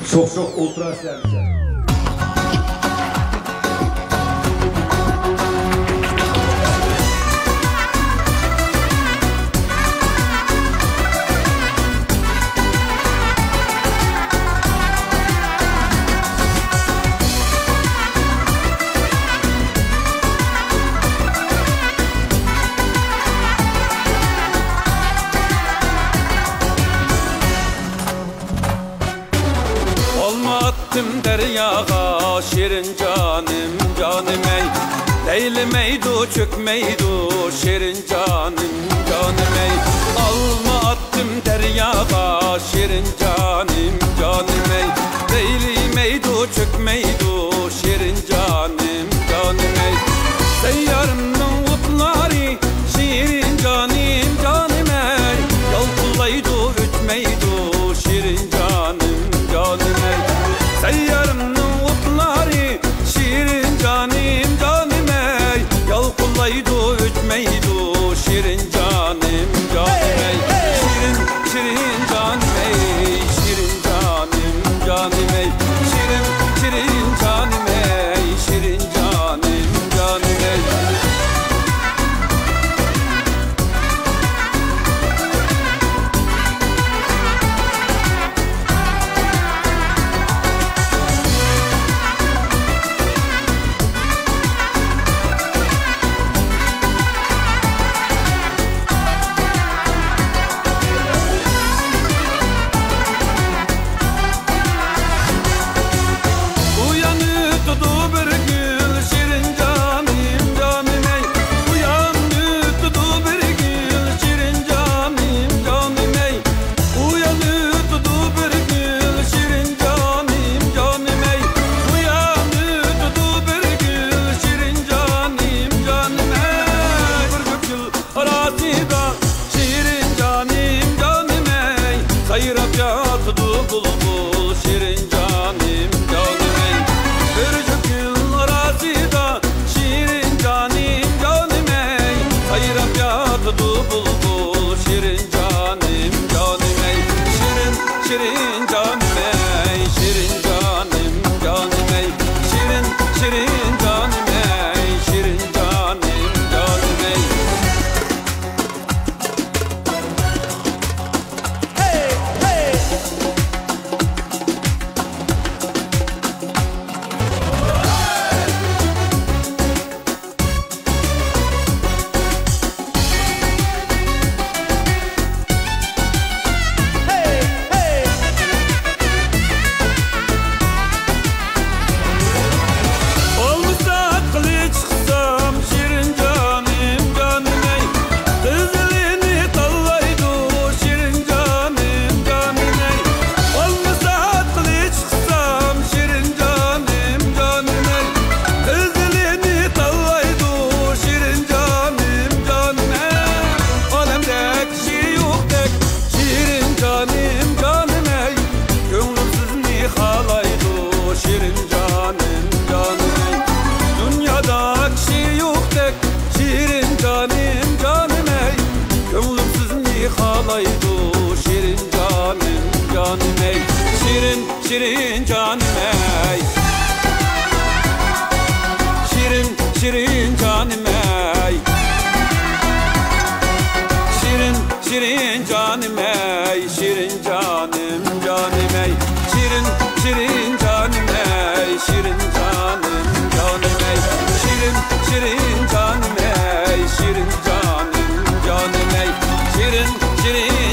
Çok ultra servis. Deryağa şirin canım canım ey Leylimeydu çökmeydu şirin canım canım ey Alma attım deryağa şirin canım canım ey Leylimeydu çökmeydu şirin canım canım ey Seyyarımın utları şirin canım canım ey Yaltılaydı ütmeydu şirin canım canım ey Seyyarımın utları şirin canım canım ey Yalkullaydı ütmeydu şirin canım canım ey Şirin canım ey şirin canım canım ey Şirin canım ey şirin canım canım ey Bulbul şirin canım canım ey Kırcık gül arazida şirin canım canım ey Sayrap yatıdı bulbul şirin canım canım ey Şirin canım ey şirin canım canım ey Şirin canım ey şirin canım canım ey Şirin canım canım ey Şirin canım ey Şirin canım ey Şirin canım ey Şirin canım canım ey Şirin canım ey Şirin canım canım ey Şirin canım ey Şirin canım canım ey Şirin